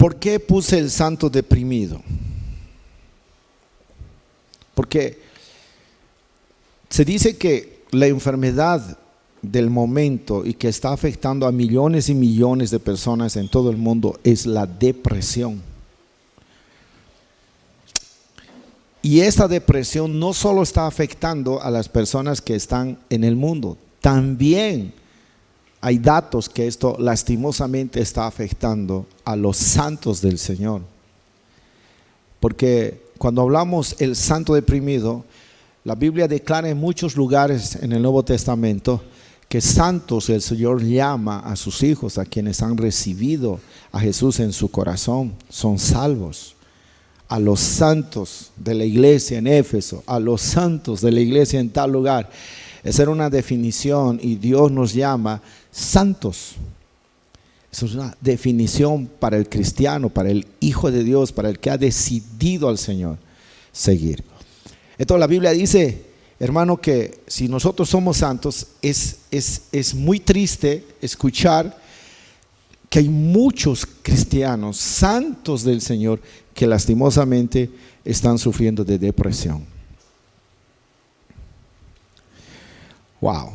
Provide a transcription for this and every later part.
¿Por qué puse el santo deprimido? Porque se dice que la enfermedad del momento y que está afectando a millones y millones de personas en todo el mundo es la depresión. Y esta depresión no solo está afectando a las personas que están en el mundo, también hay datos que esto lastimosamente está afectando a los santos del Señor. Porque cuando hablamos el santo deprimido, la Biblia declara en muchos lugares en el Nuevo Testamento que santos el Señor llama a sus hijos, a quienes han recibido a Jesús en su corazón, son salvos. A los santos de la iglesia en Éfeso, a los santos de la iglesia en tal lugar. Esa era una definición y Dios nos llama santos. Eso es una definición para el cristiano, para el hijo de Dios, para el que ha decidido al Señor seguir. Entonces la Biblia dice, hermano, que si nosotros somos santos, es muy triste escuchar que hay muchos cristianos santos del Señor que lastimosamente están sufriendo de depresión. Wow.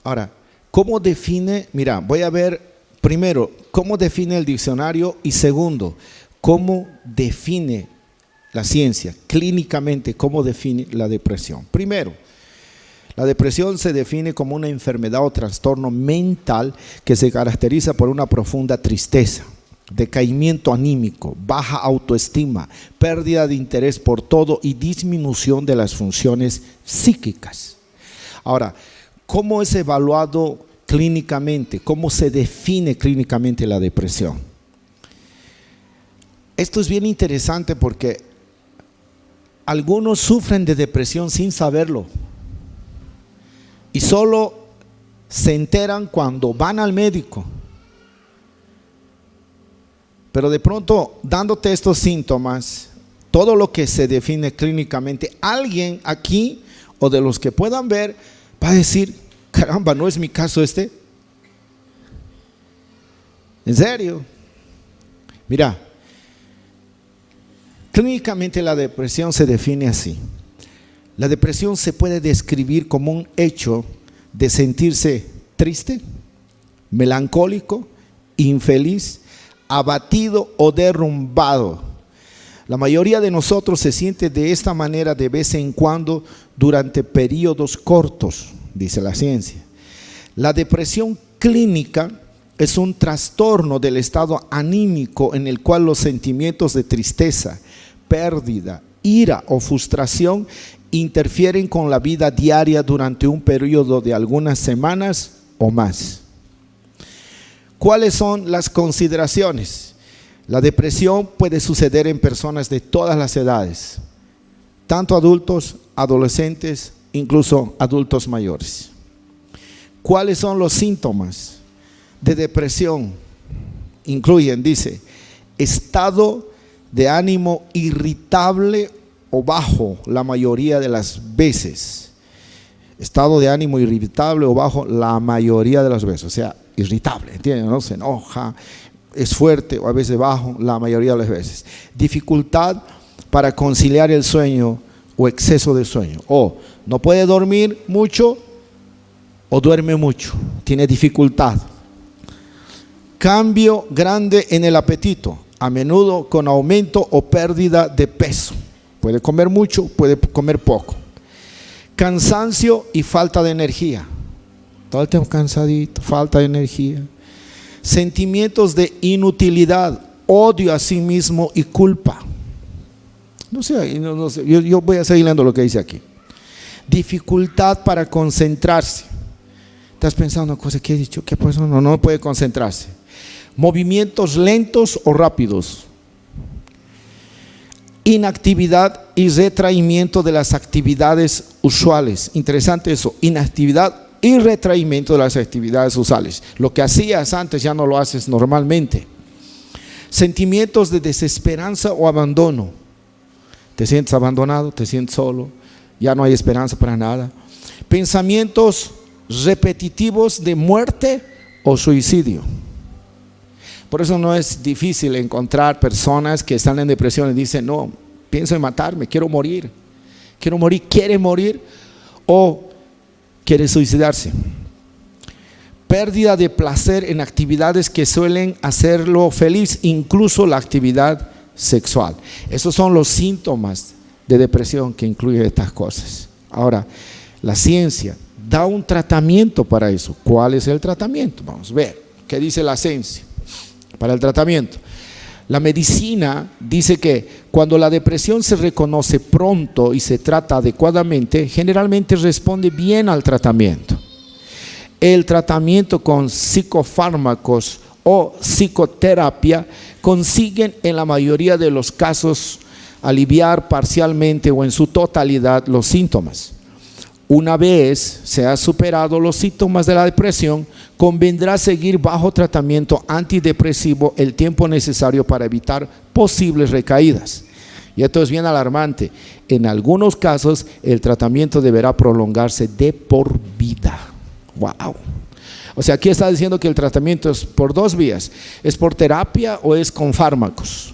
Ahora, ¿cómo define? Mira, voy a ver primero cómo define el diccionario y segundo, cómo define la ciencia clínicamente, cómo define la depresión. Primero, la depresión se define como una enfermedad o trastorno mental que se caracteriza por una profunda tristeza, decaimiento anímico, baja autoestima, pérdida de interés por todo y disminución de las funciones psíquicas. Ahora, ¿cómo es evaluado clínicamente? ¿Cómo se define clínicamente la depresión? Esto es bien interesante porque algunos sufren de depresión sin saberlo y solo se enteran cuando van al médico. Pero de pronto, dándote estos síntomas, todo lo que se define clínicamente, alguien aquí o de los que puedan ver va a decir, caramba, ¿no es mi caso este? ¿En serio? Mira, clínicamente la depresión se define así. La depresión se puede describir como un hecho de sentirse triste, melancólico, infeliz, abatido o derrumbado. La mayoría de nosotros se siente de esta manera de vez en cuando durante periodos cortos, dice la ciencia. La depresión clínica es un trastorno del estado anímico en el cual los sentimientos de tristeza, pérdida, ira o frustración interfieren con la vida diaria durante un periodo de algunas semanas o más. ¿Cuáles son las consideraciones? La depresión puede suceder en personas de todas las edades, tanto adultos, adolescentes, incluso adultos mayores. ¿Cuáles son los síntomas de depresión? Incluyen, dice, estado de ánimo irritable o bajo la mayoría de las veces. Estado de ánimo irritable o bajo la mayoría de las veces, o sea, irritable, ¿entienden? ¿No? Se enoja, es fuerte o a veces bajo la mayoría de las veces. Dificultad para conciliar el sueño o exceso de sueño. O no puede dormir mucho o duerme mucho, tiene dificultad. Cambio grande en el apetito, a menudo con aumento o pérdida de peso. Puede comer mucho, puede comer poco. Cansancio y falta de energía. Todo el tiempo cansadito, falta de energía. Sentimientos de inutilidad, odio a sí mismo y culpa. No sé, yo voy a seguir leyendo lo que dice aquí. Dificultad para concentrarse. Estás pensando una cosa que he dicho, ¿qué pasó? No puede concentrarse. Movimientos lentos o rápidos. Inactividad y retraimiento de las actividades usuales. Interesante eso, inactividad y retraimiento de las actividades usuales. Lo que hacías antes ya no lo haces normalmente. Sentimientos de desesperanza o abandono. Te sientes abandonado, te sientes solo, ya no hay esperanza para nada. Pensamientos repetitivos de muerte o suicidio. Por eso no es difícil encontrar personas que están en depresión y dicen, no, pienso en matarme, quiere morir o quiere suicidarse. Pérdida de placer en actividades que suelen hacerlo feliz, incluso la actividad sexual. Esos son los síntomas de depresión que incluyen estas cosas. Ahora, la ciencia da un tratamiento para eso. ¿Cuál es el tratamiento? Vamos a ver, ¿qué dice la ciencia para el tratamiento? La medicina dice que cuando la depresión se reconoce pronto y se trata adecuadamente, generalmente responde bien al tratamiento. El tratamiento con psicofármacos o psicoterapia consiguen en la mayoría de los casos aliviar parcialmente o en su totalidad los síntomas. Una vez se ha superado los síntomas de la depresión, convendrá seguir bajo tratamiento antidepresivo el tiempo necesario para evitar posibles recaídas. Y esto es bien alarmante. En algunos casos, el tratamiento deberá prolongarse de por vida. ¡Wow! O sea, aquí está diciendo que el tratamiento es por dos vías. ¿Es por terapia o es con fármacos?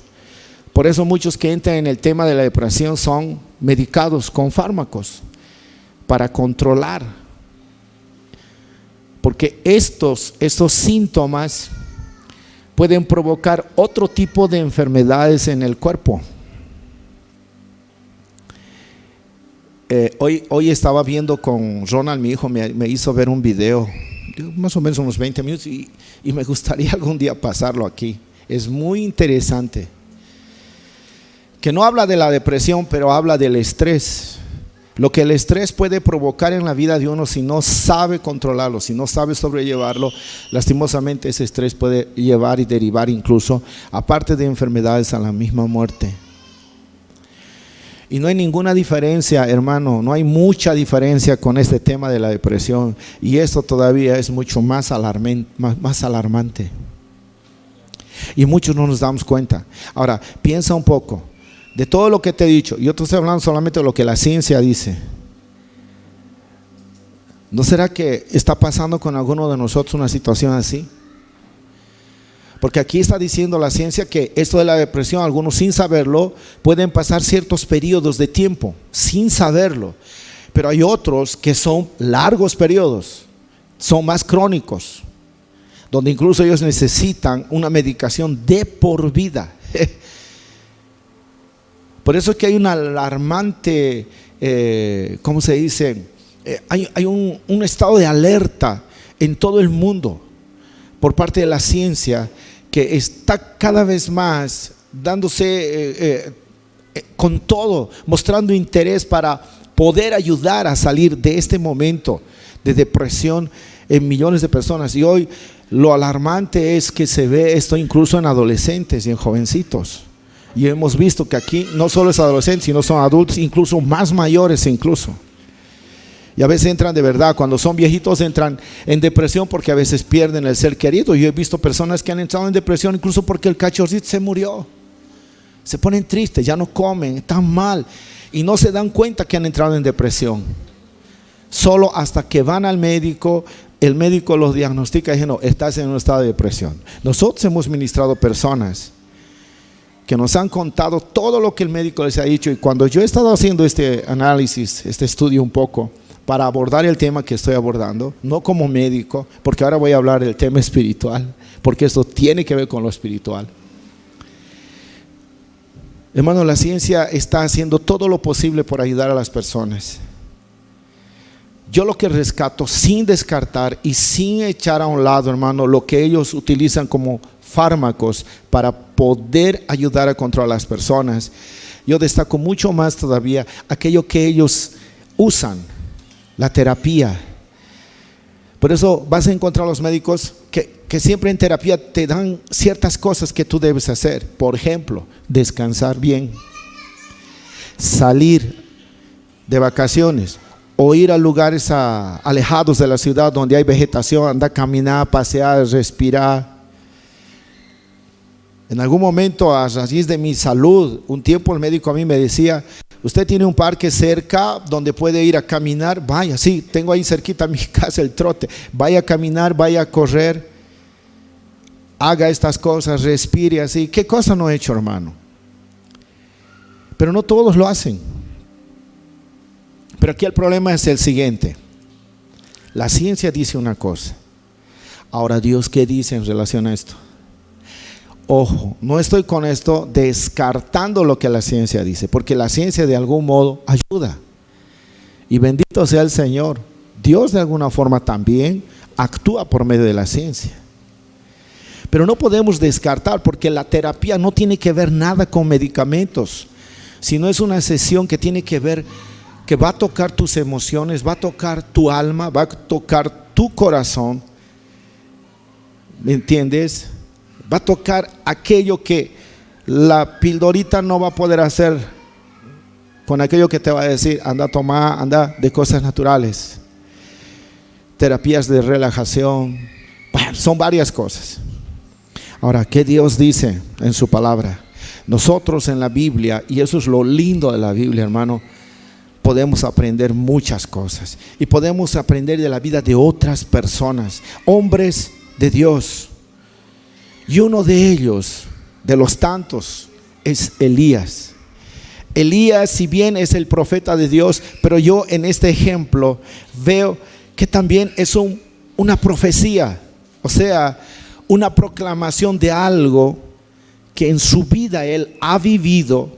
Por eso muchos que entran en el tema de la depresión son medicados con fármacos para controlar, porque estos síntomas pueden provocar otro tipo de enfermedades en el cuerpo. Hoy estaba viendo con Ronald, mi hijo, me hizo ver un video, más o menos unos 20 minutos, y me gustaría algún día pasarlo aquí. Es muy interesante, que no habla de la depresión, pero habla del estrés. Lo que el estrés puede provocar en la vida de uno si no sabe controlarlo, si no sabe sobrellevarlo, lastimosamente ese estrés puede llevar y derivar incluso, aparte de enfermedades, a la misma muerte. Y no hay ninguna diferencia, hermano, no hay mucha diferencia con este tema de la depresión, y esto todavía es mucho más alarmante. Y muchos no nos damos cuenta. Ahora, piensa un poco. De todo lo que te he dicho, yo te estoy hablando solamente de lo que la ciencia dice. ¿No será que está pasando con alguno de nosotros una situación así? Porque aquí está diciendo la ciencia que esto de la depresión, algunos sin saberlo, pueden pasar ciertos periodos de tiempo, sin saberlo. Pero hay otros que son largos periodos, son más crónicos, donde incluso ellos necesitan una medicación de por vida. Por eso es que hay una alarmante, ¿cómo se dice? Hay un estado de alerta en todo el mundo por parte de la ciencia, que está cada vez más dándose con todo, mostrando interés para poder ayudar a salir de este momento de depresión en millones de personas. Y hoy lo alarmante es que se ve esto incluso en adolescentes y en jovencitos. Y hemos visto que aquí no solo es adolescentes, sino son adultos, incluso más mayores incluso. Y a veces entran de verdad, cuando son viejitos entran en depresión porque a veces pierden el ser querido. Yo he visto personas que han entrado en depresión incluso porque el cachorrito se murió. Se ponen tristes, ya no comen, están mal y no se dan cuenta que han entrado en depresión. Solo hasta que van al médico, el médico los diagnostica y dice, no, estás en un estado de depresión. Nosotros hemos ministrado personas que nos han contado todo lo que el médico les ha dicho, y cuando yo he estado haciendo este análisis, este estudio un poco, para abordar el tema que estoy abordando, no como médico, porque ahora voy a hablar del tema espiritual, porque esto tiene que ver con lo espiritual. Hermano, la ciencia está haciendo todo lo posible por ayudar a las personas. Yo lo que rescato, sin descartar y sin echar a un lado, hermano, lo que ellos utilizan como fármacos para poder ayudar a controlar a las personas, yo destaco mucho más todavía aquello que ellos usan, la terapia. Por eso vas a encontrar a los médicos que siempre en terapia te dan ciertas cosas que tú debes hacer. Por ejemplo, descansar bien, salir de vacaciones o ir a lugares alejados de la ciudad donde hay vegetación, andar a caminar, pasear, respirar. En algún momento, a raíz de mi salud, un tiempo el médico a mí me decía, usted tiene un parque cerca donde puede ir a caminar, vaya, sí, tengo ahí cerquita mi casa el trote, vaya a caminar, vaya a correr, haga estas cosas, respire así. ¿Qué cosa no he hecho, hermano? Pero no todos lo hacen. Pero aquí el problema es el siguiente. La ciencia dice una cosa. Ahora, ¿Dios qué dice en relación a esto? Ojo, no estoy con esto descartando lo que la ciencia dice, porque la ciencia de algún modo ayuda. Y bendito sea el Señor. Dios de alguna forma también actúa por medio de la ciencia. Pero no podemos descartar, porque la terapia no tiene que ver nada con medicamentos, sino es una sesión que tiene que ver, que va a tocar tus emociones, va a tocar tu alma, va a tocar tu corazón. ¿Me entiendes? Va a tocar aquello que la pildorita no va a poder hacer, con aquello que te va a decir, anda a tomar, anda de cosas naturales. Terapias de relajación, bueno, son varias cosas. Ahora, ¿qué Dios dice en su palabra? Nosotros en la Biblia, y eso es lo lindo de la Biblia, hermano, podemos aprender muchas cosas. Y podemos aprender de la vida de otras personas, hombres de Dios. Y uno de ellos, de los tantos, es Elías. Elías, si bien es el profeta de Dios, pero yo en este ejemplo veo que también es una profecía, o sea, una proclamación de algo que en su vida él ha vivido.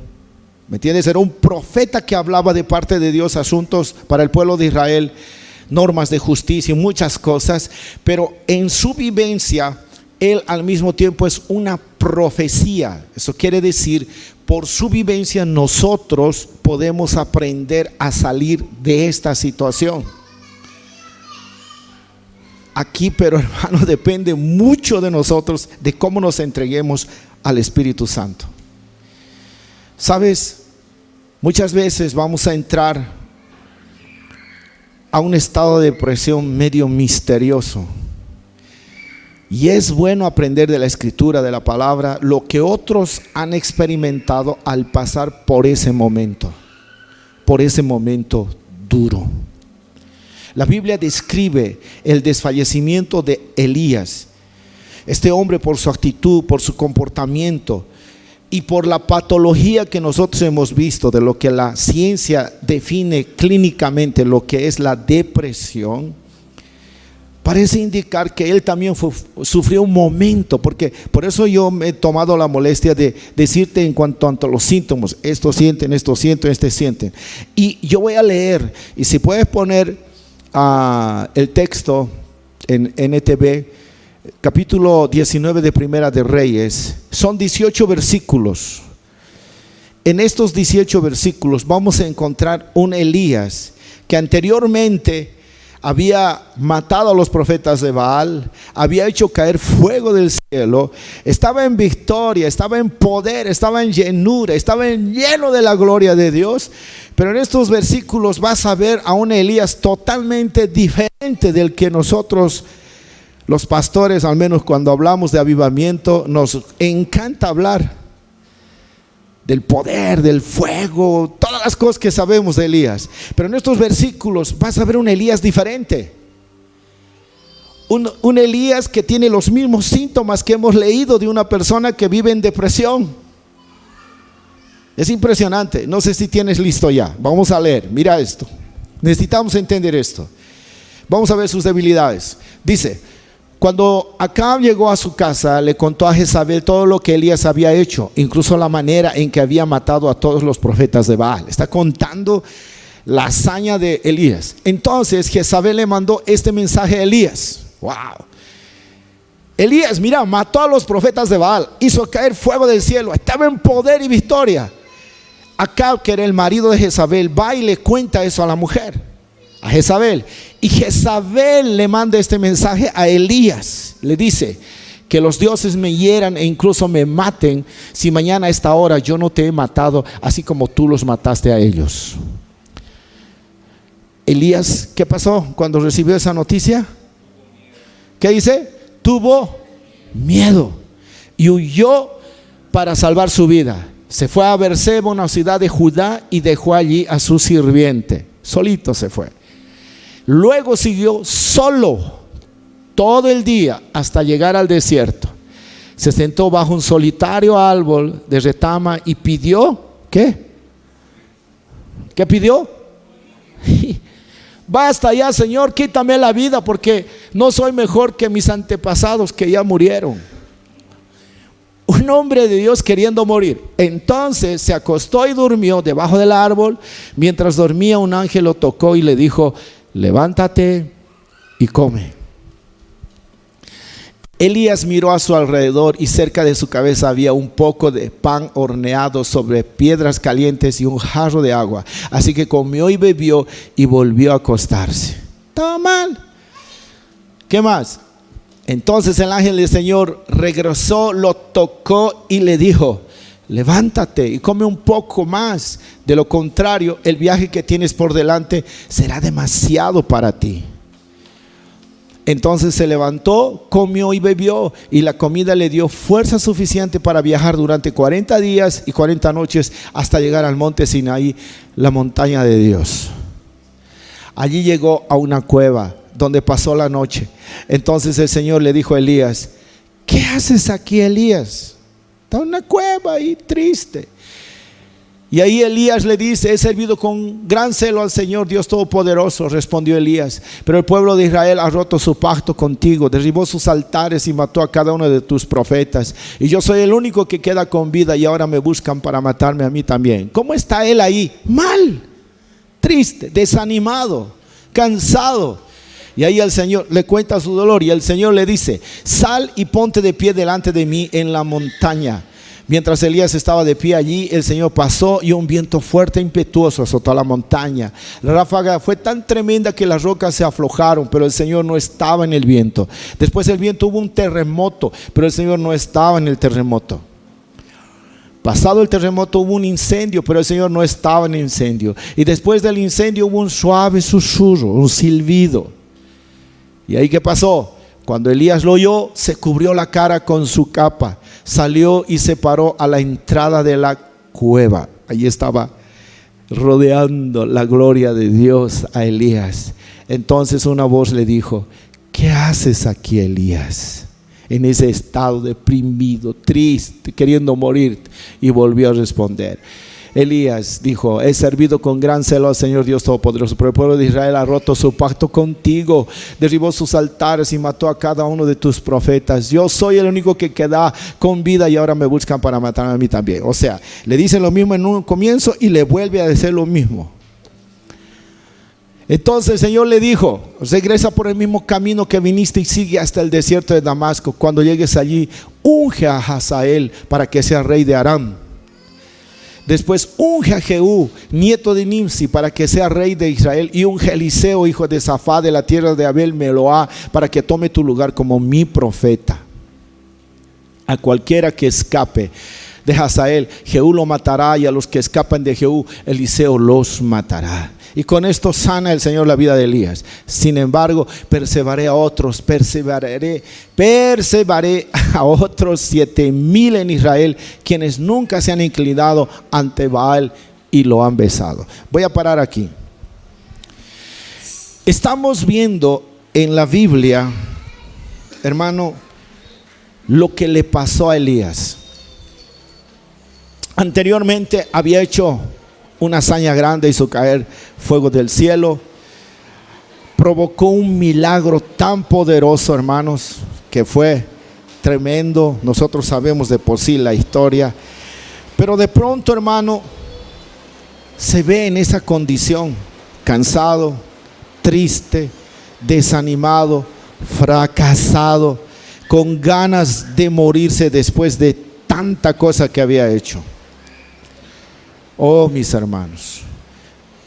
¿Me entiendes? Era un profeta que hablaba de parte de Dios asuntos para el pueblo de Israel, normas de justicia y muchas cosas, pero en su vivencia él al mismo tiempo es una profecía. Eso quiere decir, por su vivencia nosotros podemos aprender a salir de esta situación. Aquí, pero hermano, depende mucho de nosotros, de cómo nos entreguemos al Espíritu Santo. Sabes, muchas veces vamos a entrar a un estado de depresión medio misterioso. Y es bueno aprender de la Escritura, de la palabra, lo que otros han experimentado al pasar por ese momento duro. La Biblia describe el desfallecimiento de Elías. Este hombre, por su actitud, por su comportamiento y por la patología que nosotros hemos visto, de lo que la ciencia define clínicamente, lo que es la depresión, parece indicar que él también sufrió un momento, porque por eso yo me he tomado la molestia de decirte en cuanto a los síntomas: esto sienten, este sienten. Y yo voy a leer, y si puedes poner el texto en NTV, capítulo 19 de Primera de Reyes, son 18 versículos. En estos 18 versículos vamos a encontrar un Elías que anteriormente había matado a los profetas de Baal, había hecho caer fuego del cielo, estaba en victoria, estaba en poder, estaba en llenura, estaba lleno de la gloria de Dios. Pero en estos versículos vas a ver a un Elías totalmente diferente del que nosotros, los pastores, al menos cuando hablamos de avivamiento, nos encanta hablar del poder, del fuego, todas las cosas que sabemos de Elías. Pero en estos versículos vas a ver un Elías diferente, un Elías que tiene los mismos síntomas que hemos leído de una persona que vive en depresión. Es impresionante. No sé si tienes listo ya. Vamos a leer, mira esto. Necesitamos entender esto. Vamos a ver sus debilidades. Dice: cuando Acab llegó a su casa, le contó a Jezabel todo lo que Elías había hecho, incluso la manera en que había matado a todos los profetas de Baal. Está contando la hazaña de Elías. Entonces Jezabel le mandó este mensaje a Elías. Wow. Elías, mira, mató a los profetas de Baal, hizo caer fuego del cielo, estaba en poder y victoria. Acab, que era el marido de Jezabel, va y le cuenta eso a la mujer, a Jezabel. Y Jezabel le manda este mensaje a Elías. Le dice: que los dioses me hieran e incluso me maten, si mañana a esta hora yo no te he matado, así como tú los mataste a ellos. Elías, ¿qué pasó cuando recibió esa noticia? ¿Qué dice? Tuvo miedo y huyó para salvar su vida. Se fue a Beerseba, una ciudad de Judá, y dejó allí a su sirviente. Solito se fue. Luego siguió solo todo el día hasta llegar al desierto. se sentó bajo un solitario árbol de retama y pidió, ¿qué? ¿Qué pidió? Basta ya, Señor, quítame la vida porque no soy mejor que mis antepasados que ya murieron. Un hombre de Dios queriendo morir. Entonces se acostó y durmió debajo del árbol. Mientras dormía, un ángel lo tocó y le dijo: levántate y come. Elías miró a su alrededor y cerca de su cabeza había un poco de pan horneado sobre piedras calientes y un jarro de agua. Así que comió y bebió y volvió a acostarse. ¿Estaba mal? ¿Qué más? Entonces el ángel del Señor regresó, lo tocó y le dijo: levántate y come un poco más. De lo contrario, el viaje que tienes por delante será demasiado para ti. Entonces se levantó, comió y bebió, y la comida le dio fuerza suficiente para viajar durante 40 días y 40 noches hasta llegar al monte Sinaí, la montaña de Dios. Allí llegó a una cueva donde pasó la noche. Entonces el Señor le dijo a Elías: ¿qué haces aquí, Elías? Está en una cueva ahí triste. Y ahí Elías le dice: he servido con gran celo al Señor Dios Todopoderoso. Respondió Elías: pero el pueblo de Israel ha roto su pacto contigo, derribó sus altares y mató a cada uno de tus profetas. Y yo soy el único que queda con vida y ahora me buscan para matarme a mí también. ¿Cómo está él ahí? Mal, triste, desanimado, cansado. Y ahí el Señor le cuenta su dolor y el Señor le dice: sal y ponte de pie delante de mí en la montaña. Mientras Elías estaba de pie allí, el Señor pasó y un viento fuerte e impetuoso azotó la montaña. La ráfaga fue tan tremenda que las rocas se aflojaron, pero el Señor no estaba en el viento. Después del viento hubo un terremoto, pero el Señor no estaba en el terremoto. Pasado el terremoto hubo un incendio, pero el Señor no estaba en el incendio. Y después del incendio hubo un suave susurro, un silbido. ¿Y ahí qué pasó? Cuando Elías lo oyó, se cubrió la cara con su capa, salió y se paró a la entrada de la cueva. Allí estaba rodeando la gloria de Dios a Elías. Entonces una voz le dijo: ¿qué haces aquí, Elías? En ese estado deprimido, triste, queriendo morir. Y volvió a responder. Elías dijo: he servido con gran celo al Señor Dios Todopoderoso, pero el pueblo de Israel ha roto su pacto contigo, derribó sus altares y mató a cada uno de tus profetas. Yo soy el único que queda con vida y ahora me buscan para matarme a mí también. O sea, le dice lo mismo en un comienzo y le vuelve a decir lo mismo. Entonces el Señor le dijo: regresa por el mismo camino que viniste y sigue hasta el desierto de Damasco. Cuando llegues allí, unge a Hazael para que sea rey de Aram. Después unge a Jehú, nieto de Nimsi, para que sea rey de Israel. Y unge a Eliseo, hijo de Safá, de la tierra de Abel Meloá, para que tome tu lugar como mi profeta. A cualquiera que escape de Hazael, Jehú lo matará, y a los que escapan de Jehú, Eliseo los matará. Y con esto sana el Señor la vida de Elías. Sin embargo, perseveraré a otros 7,000 en Israel, quienes nunca se han inclinado ante Baal y lo han besado. Voy a parar aquí. Estamos viendo en la Biblia, hermano, lo que le pasó a Elías. Anteriormente había hecho una hazaña grande, hizo caer fuego del cielo, provocó un milagro tan poderoso, hermanos, que fue tremendo. Nosotros sabemos de por sí la historia, pero de pronto, hermano, se ve en esa condición, cansado, triste, desanimado, fracasado, con ganas de morirse después de tanta cosa que había hecho. Oh, mis hermanos,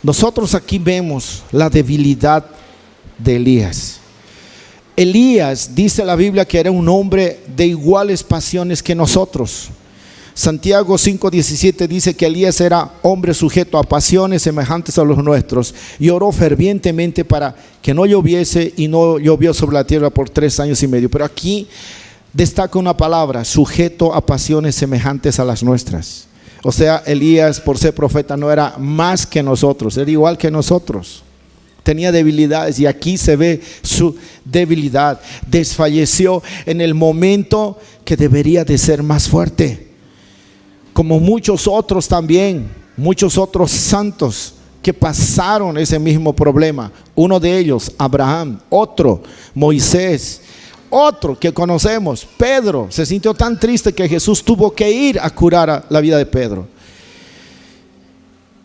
nosotros aquí vemos la debilidad de Elías. Elías, dice la Biblia, que era un hombre de iguales pasiones que nosotros. Santiago 5:17 dice que Elías era hombre sujeto a pasiones semejantes a los nuestros, y oró fervientemente para que no lloviese, y no llovió sobre la tierra por 3 años y medio. Pero aquí destaca una palabra: sujeto a pasiones semejantes a las nuestras. O sea, Elías, por ser profeta, no era más que nosotros, era igual que nosotros. tenía debilidades y aquí se ve su debilidad. Desfalleció en el momento que debería de ser más fuerte. Como muchos otros también, muchos otros santos que pasaron ese mismo problema. Uno de ellos, Abraham, otro, Moisés, otro que conocemos, Pedro. Se sintió tan triste que Jesús tuvo que ir a curar la vida de Pedro.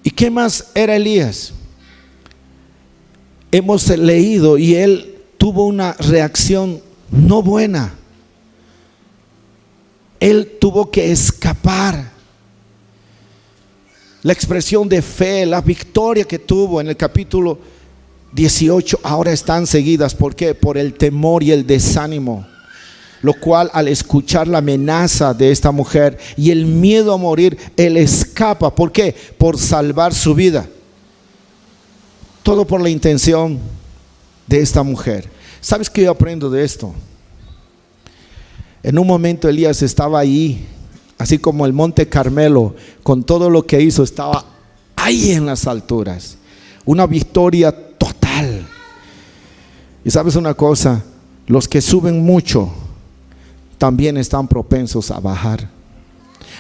¿Y qué más era Elías? Hemos leído y él tuvo una reacción no buena. Él tuvo que escapar. La expresión de fe, la victoria que tuvo en el capítulo 18 ahora están seguidas. ¿Por qué? Por el temor y el desánimo. Lo cual, al escuchar la amenaza de esta mujer y el miedo a morir, él escapa. ¿Por qué? Por salvar su vida. Todo por la intención de esta mujer. ¿Sabes qué yo aprendo de esto? En un momento Elías estaba ahí, así como el Monte Carmelo, con todo lo que hizo, estaba ahí en las alturas. Una victoria total. Y sabes una cosa, los que suben mucho también están propensos a bajar.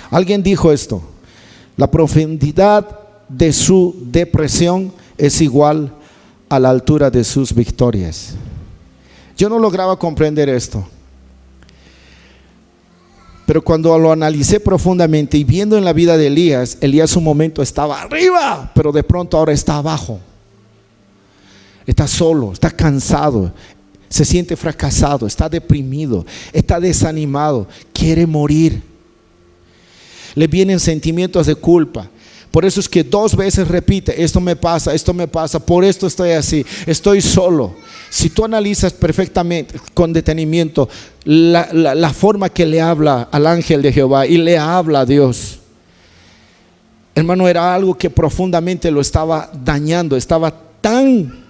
Alguien dijo esto: la profundidad de su depresión es igual a la altura de sus victorias. Yo no lograba comprender esto, pero cuando lo analicé profundamente y viendo en la vida de Elías, Elías un momento estaba arriba, pero de pronto ahora está abajo. Está solo, está cansado, se siente fracasado, está deprimido, está desanimado, quiere morir. Le vienen sentimientos de culpa. Por eso es que 2 veces repite: esto me pasa, por esto estoy así, estoy solo. Si tú analizas perfectamente, con detenimiento, la forma que le habla al ángel de Jehová y le habla a Dios, hermano, era algo que profundamente lo estaba dañando. Estaba tan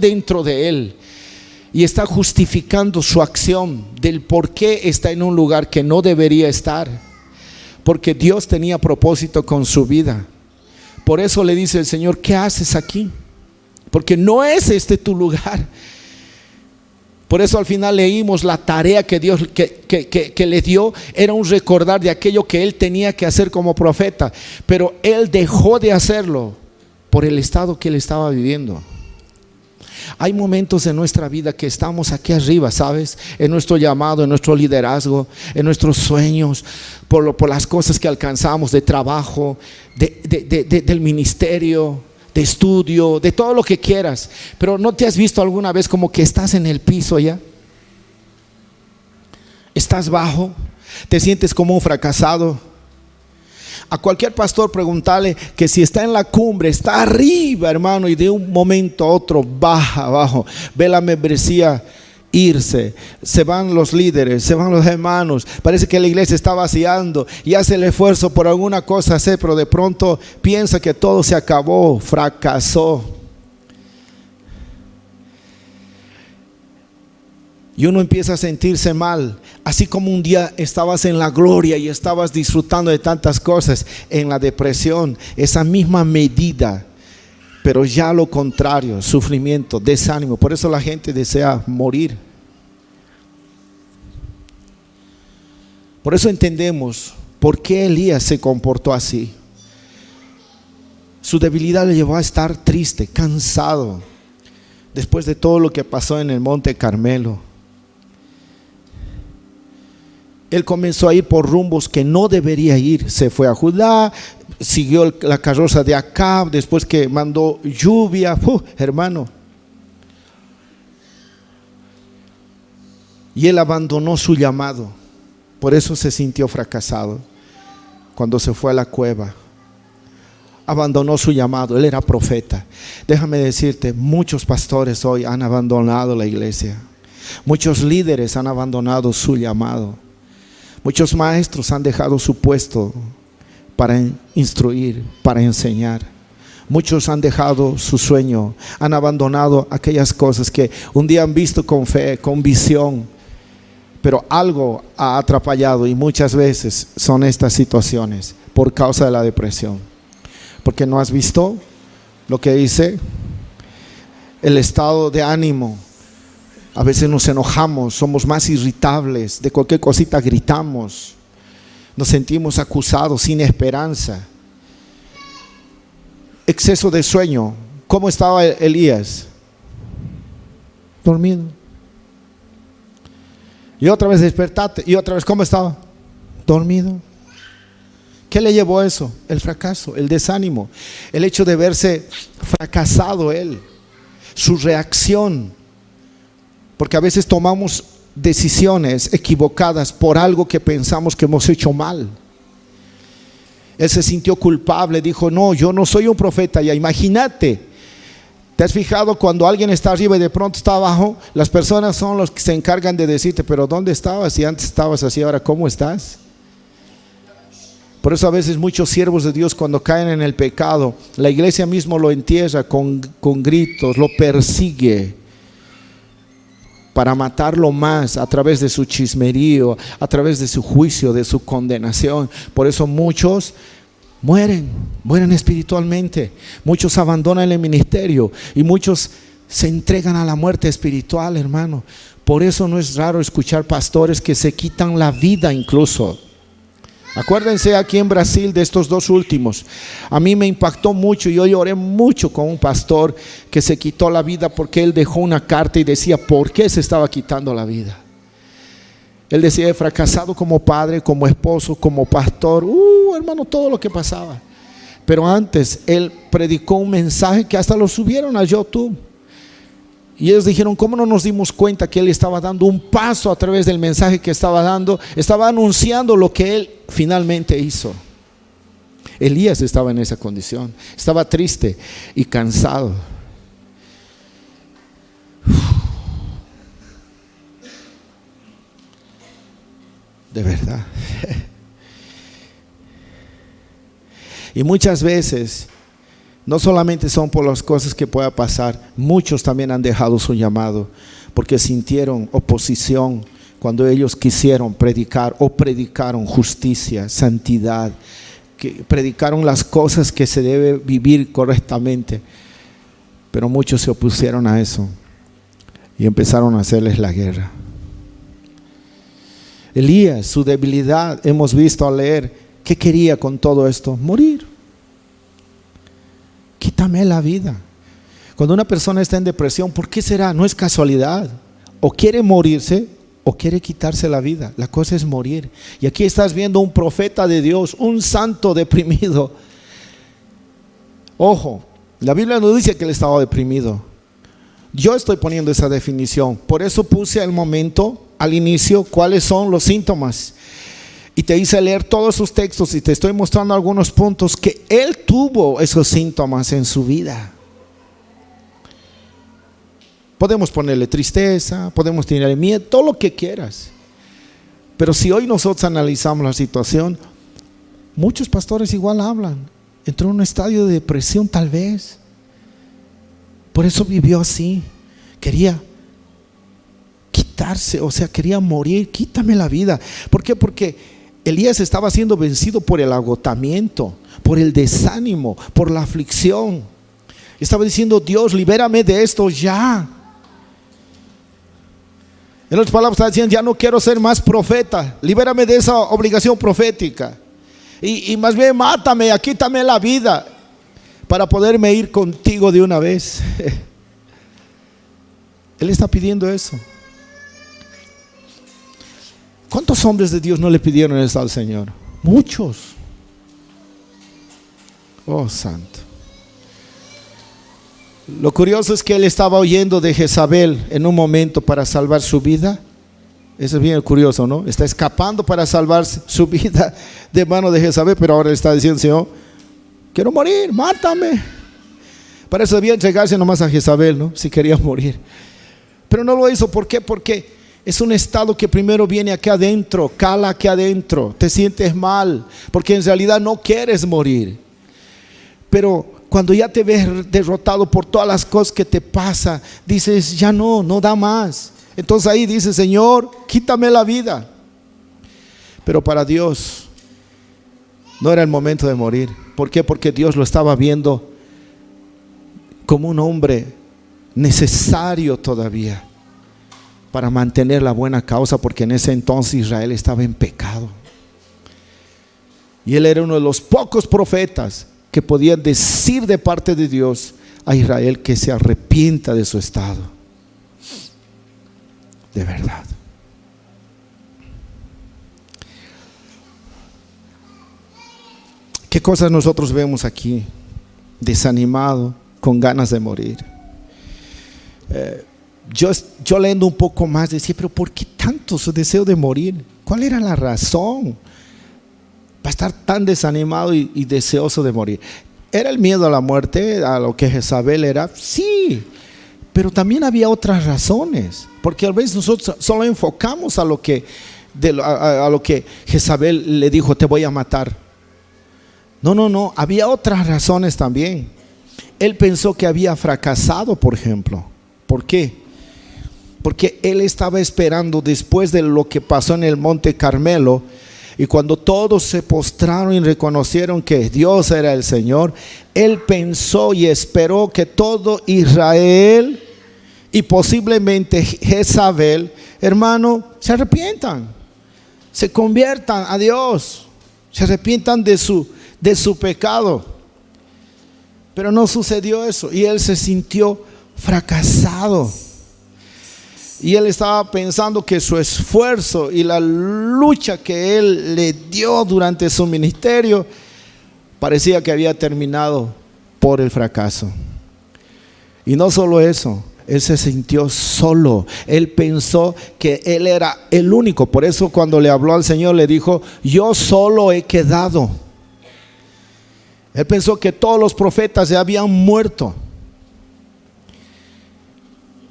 dentro de él, y está justificando su acción del por qué está en un lugar que no debería estar, porque Dios tenía propósito con su vida. Por eso le dice el Señor: ¿qué haces aquí? Porque no es este tu lugar. Por eso al final leímos la tarea que Dios que le dio, era un recordar de aquello que él tenía que hacer como profeta, pero él dejó de hacerlo por el estado que él estaba viviendo. Hay momentos en nuestra vida que estamos aquí arriba, ¿sabes? En nuestro llamado, en nuestro liderazgo, en nuestros sueños, por las cosas que alcanzamos, de trabajo, del ministerio, de estudio, de todo lo que quieras. Pero ¿no te has visto alguna vez como que estás en el piso ya? Estás bajo, te sientes como un fracasado. A cualquier pastor preguntarle que si está en la cumbre, está arriba, hermano, y de un momento a otro baja abajo, ve la membresía irse, se van los líderes, se van los hermanos, parece que la iglesia está vaciando y hace el esfuerzo por alguna cosa hacer, pero de pronto piensa que todo se acabó, fracasó. Y uno empieza a sentirse mal, así como un día estabas en la gloria y estabas disfrutando de tantas cosas. En la depresión, esa misma medida, pero ya lo contrario, sufrimiento, desánimo. Por eso la gente desea morir. Por eso entendemos por qué Elías se comportó así. Su debilidad le llevó a estar triste, cansado, después de todo lo que pasó en el Monte Carmelo. Él comenzó a ir por rumbos que no debería ir. Se fue a Judá, siguió la carroza de Acab, después que mandó lluvia. Hermano. Y él abandonó su llamado. Por eso se sintió fracasado cuando se fue a la cueva. Abandonó su llamado. Él era profeta. Déjame decirte, muchos pastores hoy han abandonado la iglesia. Muchos líderes han abandonado su llamado. Muchos maestros han dejado su puesto para instruir, para enseñar. Muchos han dejado su sueño, han abandonado aquellas cosas que un día han visto con fe, con visión, pero algo ha atrapallado, y muchas veces son estas situaciones por causa de la depresión. Porque no has visto lo que dice el estado de ánimo. A veces nos enojamos, somos más irritables, de cualquier cosita gritamos, nos sentimos acusados, sin esperanza. Exceso de sueño. ¿Cómo estaba Elías? Dormido. Y otra vez despertate. Y otra vez, ¿cómo estaba? Dormido. ¿Qué le llevó a eso? El fracaso, el desánimo, el hecho de verse fracasado él, su reacción. Porque a veces tomamos decisiones equivocadas por algo que pensamos que hemos hecho mal. Él se sintió culpable, dijo: no, yo no soy un profeta ya. Imagínate, ¿te has fijado cuando alguien está arriba y de pronto está abajo? Las personas son los que se encargan de decirte: pero ¿dónde estabas? Si antes estabas así, ahora ¿cómo estás? Por eso a veces muchos siervos de Dios, cuando caen en el pecado, la iglesia mismo lo entierra con gritos, lo persigue para matarlo más a través de su chismerío, a través de su juicio, de su condenación. Por eso muchos mueren espiritualmente, muchos abandonan el ministerio y muchos se entregan a la muerte espiritual, hermano. Por eso no es raro escuchar pastores que se quitan la vida incluso. Acuérdense aquí en Brasil de estos dos últimos. A mí me impactó mucho. Yo lloré mucho con un pastor que se quitó la vida porque él dejó una carta y decía por qué se estaba quitando la vida. Él decía: he fracasado como padre, como esposo, como pastor. Hermano, todo lo que pasaba. Pero antes él predicó un mensaje que hasta lo subieron a YouTube. Y ellos dijeron: ¿cómo no nos dimos cuenta que él estaba dando un paso a través del mensaje que estaba dando? Estaba anunciando lo que él finalmente hizo. Elías estaba en esa condición, estaba triste y cansado. De verdad. Y muchas veces no solamente son por las cosas que pueda pasar, muchos también han dejado su llamado porque sintieron oposición cuando ellos quisieron predicar o predicaron justicia, santidad, que predicaron las cosas que se debe vivir correctamente, pero muchos se opusieron a eso y empezaron a hacerles la guerra. Elías, su debilidad, hemos visto al leer, ¿qué quería con todo esto? Morir. Quítame la vida. Cuando una persona está en depresión, ¿por qué será? No es casualidad. O quiere morirse o quiere quitarse la vida. La cosa es morir. Y aquí estás viendo un profeta de Dios, un santo deprimido. Ojo, la Biblia no dice que él estaba deprimido. Yo estoy poniendo esa definición. Por eso puse al momento, al inicio, cuáles son los síntomas. Y te hice leer todos sus textos y te estoy mostrando algunos puntos que él tuvo esos síntomas en su vida. Podemos ponerle tristeza, podemos tener miedo, todo lo que quieras. Pero si hoy nosotros analizamos la situación, muchos pastores igual hablan. Entró en un estadio de depresión tal vez. Por eso vivió así. Quería quitarse, o sea, quería morir. Quítame la vida. ¿Por qué? Porque Elías estaba siendo vencido por el agotamiento, por el desánimo, por la aflicción. Estaba diciendo: Dios, libérame de esto ya. En otras palabras, estaba diciendo: ya no quiero ser más profeta, libérame de esa obligación profética. Y más bien mátame, quítame la vida para poderme ir contigo de una vez. Él está pidiendo eso. ¿Cuántos hombres de Dios no le pidieron eso al Señor? Muchos. Oh, santo. Lo curioso es que él estaba huyendo de Jezabel en un momento para salvar su vida. Eso es bien curioso, ¿no? Está escapando para salvar su vida de mano de Jezabel, pero ahora le está diciendo: Señor, quiero morir, mátame. Para eso debía entregarse nomás a Jezabel, ¿no? Si quería morir. Pero no lo hizo. ¿Por qué? Porque es un estado que primero viene aquí adentro, cala aquí adentro, te sientes mal, porque en realidad no quieres morir. Pero cuando ya te ves derrotado por todas las cosas que te pasan, dices: ya no da más. Entonces ahí dices: Señor, quítame la vida. Pero para Dios no era el momento de morir. ¿Por qué? Porque Dios lo estaba viendo como un hombre necesario todavía para mantener la buena causa, porque en ese entonces Israel estaba en pecado. Y él era uno de los pocos profetas que podían decir de parte de Dios a Israel que se arrepienta de su estado. De verdad. ¿Qué cosas nosotros vemos aquí? Desanimado, con ganas de morir. Yo leyendo un poco más decía, pero ¿por qué tanto su deseo de morir? ¿Cuál era la razón para estar tan desanimado y deseoso de morir? ¿Era el miedo a la muerte, a lo que Jezabel era? Sí, pero también había otras razones, porque a veces nosotros solo enfocamos a lo que Jezabel le dijo, te voy a matar. No, había otras razones también. Él pensó que había fracasado, por ejemplo. ¿Por qué? Porque él estaba esperando después de lo que pasó en el Monte Carmelo, y cuando todos se postraron y reconocieron que Dios era el Señor, él pensó y esperó que todo Israel y posiblemente Jezabel, hermano, se arrepientan, se conviertan a Dios, se arrepientan de su pecado. Pero no sucedió eso, y él se sintió fracasado. Y él estaba pensando que su esfuerzo y la lucha que él le dio durante su ministerio parecía que había terminado por el fracaso. Y no solo eso, él se sintió solo. Él pensó que él era el único. Por eso cuando le habló al Señor le dijo, yo solo he quedado. Él pensó que todos los profetas ya habían muerto.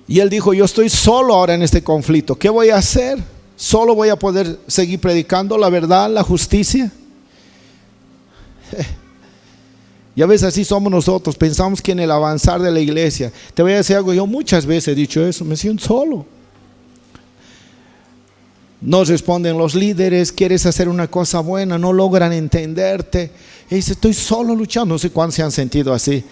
Y él dijo, yo estoy solo ahora en este conflicto. ¿Qué voy a hacer? ¿Solo voy a poder seguir predicando la verdad, la justicia? Y a veces así somos nosotros. Pensamos que en el avanzar de la iglesia. Te voy a decir algo, yo muchas veces he dicho eso, me siento solo. No responden los líderes, quieres hacer una cosa buena, no logran entenderte. Y dice, estoy solo luchando. No sé cuántos se han sentido así.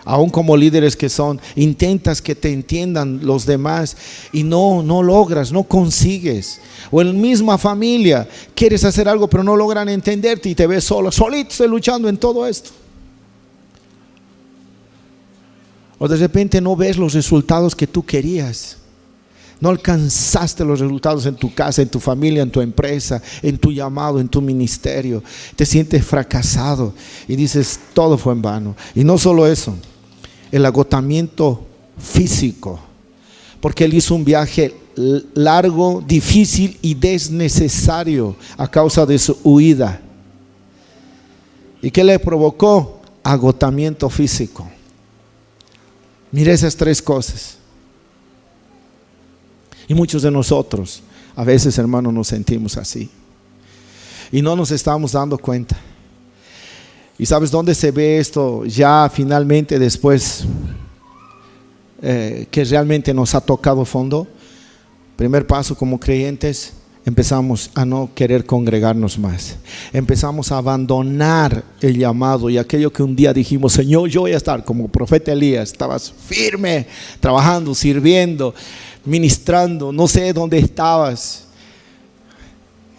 Aún como líderes que son, intentas que te entiendan los demás y no logras, no consigues. O en la misma familia, quieres hacer algo pero no logran entenderte y te ves solo, solito estoy luchando en todo esto. O de repente no ves los resultados que tú querías. No alcanzaste los resultados en tu casa, en tu familia, en tu empresa, en tu llamado, en tu ministerio. Te sientes fracasado y dices, todo fue en vano. Y no solo eso, el agotamiento físico, porque él hizo un viaje largo, difícil y desnecesario a causa de su huida. ¿Y qué le provocó? Agotamiento físico. Mira esas tres cosas. Y muchos de nosotros a veces, hermanos, nos sentimos así y no nos estamos dando cuenta. ¿Y sabes dónde se ve esto ya finalmente después que realmente nos ha tocado fondo? Primer paso, como creyentes, empezamos a no querer congregarnos más. Empezamos a abandonar el llamado y aquello que un día dijimos, Señor, yo voy a estar como profeta Elías. Estabas firme, trabajando, sirviendo, ministrando, no sé dónde estabas.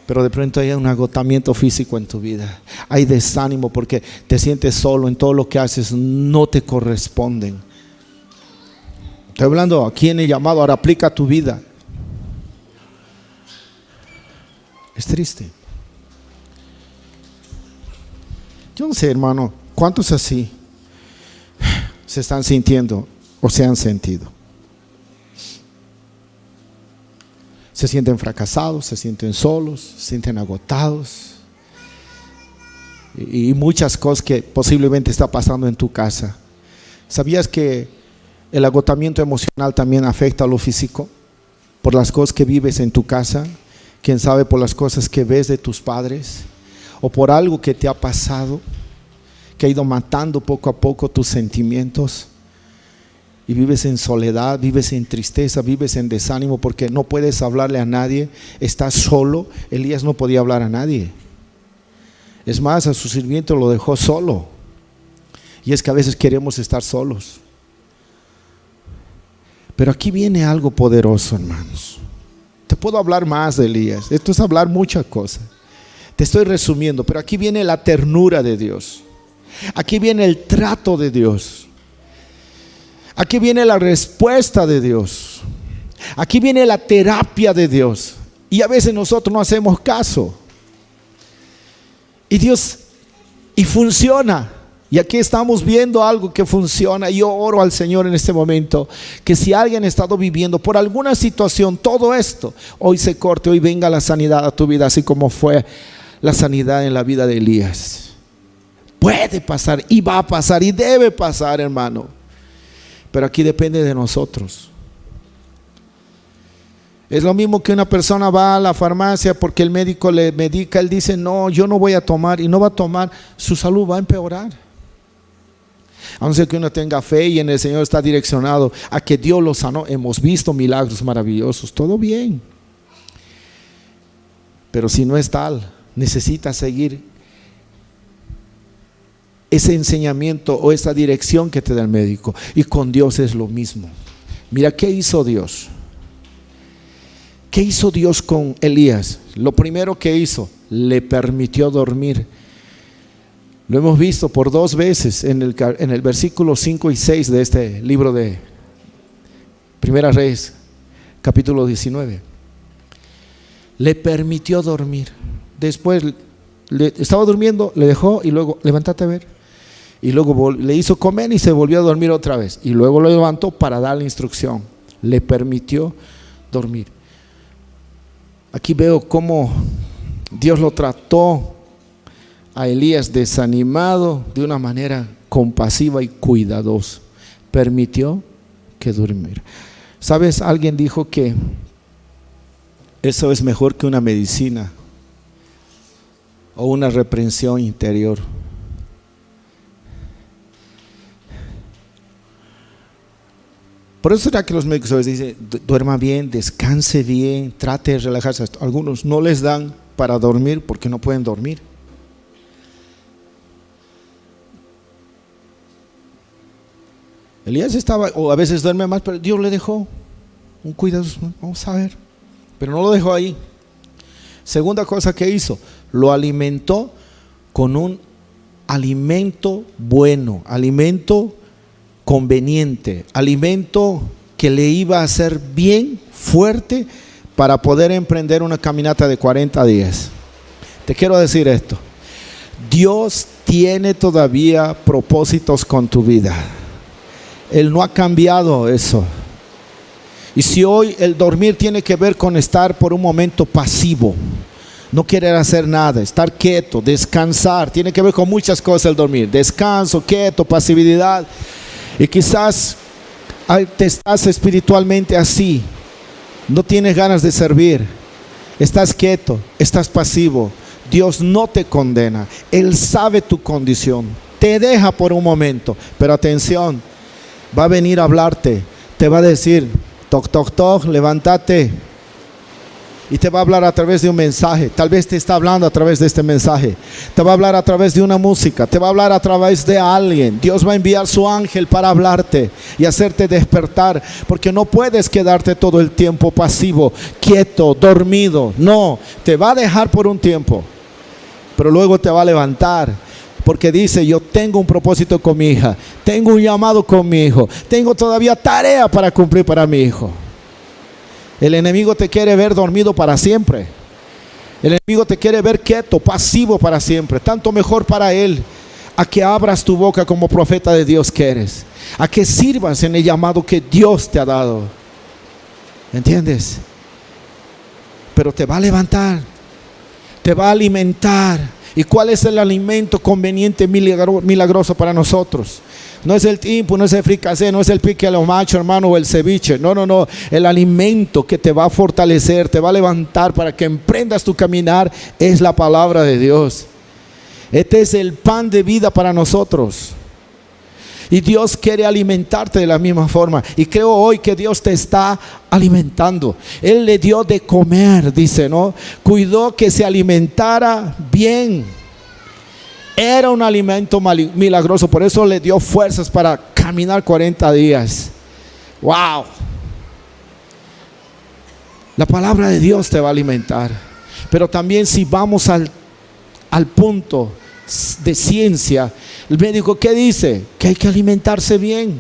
Pero de pronto hay un agotamiento físico en tu vida. Hay desánimo porque te sientes solo en todo lo que haces, no te corresponden. Estoy hablando aquí en el llamado, ahora aplica a tu vida. Es triste. Yo no sé, hermano, ¿cuántos así se están sintiendo o se han sentido? Se sienten fracasados, se sienten solos, se sienten agotados. Y muchas cosas que posiblemente está pasando en tu casa. ¿Sabías que el agotamiento emocional también afecta a lo físico? Por las cosas que vives en tu casa, quién sabe por las cosas que ves de tus padres, o por algo que te ha pasado, que ha ido matando poco a poco tus sentimientos. Y vives en soledad, vives en tristeza, vives en desánimo porque no puedes hablarle a nadie, estás solo. Elías no podía hablar a nadie. Es más, a su sirviente lo dejó solo. Y es que a veces queremos estar solos. Pero aquí viene algo poderoso, hermanos. Te puedo hablar más de Elías. Esto es hablar muchas cosas. Te estoy resumiendo, pero aquí viene la ternura de Dios. Aquí viene el trato de Dios. Aquí viene la respuesta de Dios. Aquí viene la terapia de Dios. Y a veces nosotros no hacemos caso. Y funciona. Y aquí estamos viendo algo que funciona. Yo oro al Señor en este momento, que si alguien ha estado viviendo por alguna situación todo esto, hoy se corte, hoy venga la sanidad a tu vida, así como fue la sanidad en la vida de Elías. Puede pasar y va a pasar y debe pasar, hermano. Pero aquí depende de nosotros. Es lo mismo que una persona va a la farmacia porque el médico le medica, él dice, no, yo no voy a tomar, y no va a tomar, su salud va a empeorar. A no ser que uno tenga fe y en el Señor está direccionado a que Dios lo sanó. Hemos visto milagros maravillosos, todo bien. Pero si no es tal, necesita seguir ese enseñamiento o esa dirección que te da el médico. Y con Dios es lo mismo. Mira, ¿qué hizo Dios? ¿Qué hizo Dios con Elías? Lo primero que hizo, le permitió dormir. Lo hemos visto por 2 veces en el versículo 5 y 6 de este libro de Primera Reyes, capítulo 19. Le permitió dormir. Después estaba durmiendo, le dejó y luego levántate a ver. Y luego le hizo comer y se volvió a dormir otra vez. Y luego lo levantó para darle instrucción. Le permitió dormir. Aquí veo cómo Dios lo trató a Elías desanimado de una manera compasiva y cuidadosa. Permitió que durmiera. ¿Sabes? Alguien dijo que eso es mejor que una medicina o una reprensión interior. Por eso será que los médicos a veces dicen, duerma bien, descanse bien, trate de relajarse. Algunos no les dan para dormir porque no pueden dormir. Elías estaba, o a veces duerme más, pero Dios le dejó un cuidado. Vamos a ver, pero no lo dejó ahí. Segunda cosa que hizo, lo alimentó con un alimento bueno, alimento conveniente, alimento que le iba a hacer bien fuerte para poder emprender una caminata de 40 días. Te quiero decir esto: Dios tiene todavía propósitos con tu vida. Él no ha cambiado eso. Y si hoy el dormir tiene que ver con estar por un momento pasivo, no querer hacer nada, estar quieto, descansar, tiene que ver con muchas cosas el dormir: descanso, quieto, pasividad. Y quizás te estás espiritualmente así, no tienes ganas de servir, estás quieto, estás pasivo. Dios no te condena, Él sabe tu condición, te deja por un momento, pero atención, va a venir a hablarte, te va a decir, toc, toc, toc, levántate. Y te va a hablar a través de un mensaje. Tal vez te está hablando a través de este mensaje. Te va a hablar a través de una música. Te va a hablar a través de alguien. Dios va a enviar su ángel para hablarte y hacerte despertar. Porque no puedes quedarte todo el tiempo pasivo, quieto, dormido. No, te va a dejar por un tiempo, pero luego te va a levantar. Porque dice, yo tengo un propósito con mi hija. Tengo un llamado con mi hijo. Tengo todavía tarea para cumplir para mi hijo. El enemigo te quiere ver dormido para siempre. El enemigo te quiere ver quieto, pasivo para siempre. Tanto mejor para él a que abras tu boca como profeta de Dios que eres, a que sirvas en el llamado que Dios te ha dado. ¿Entiendes? Pero te va a levantar, te va a alimentar. ¿Y cuál es el alimento conveniente, milagroso para nosotros? No es el tiempo, no es el fricasé, no es el pique a lo macho, hermano, o el ceviche. No, no, no. El alimento que te va a fortalecer, te va a levantar para que emprendas tu caminar es la palabra de Dios. Este es el pan de vida para nosotros. Y Dios quiere alimentarte de la misma forma. Y creo hoy que Dios te está alimentando. Él le dio de comer, dice, ¿no? Cuidó que se alimentara bien. Era un alimento milagroso, por eso le dio fuerzas para caminar 40 días. ¡Wow! La palabra de Dios te va a alimentar. Pero también si vamos al punto de ciencia, el médico ¿qué dice? Que hay que alimentarse bien.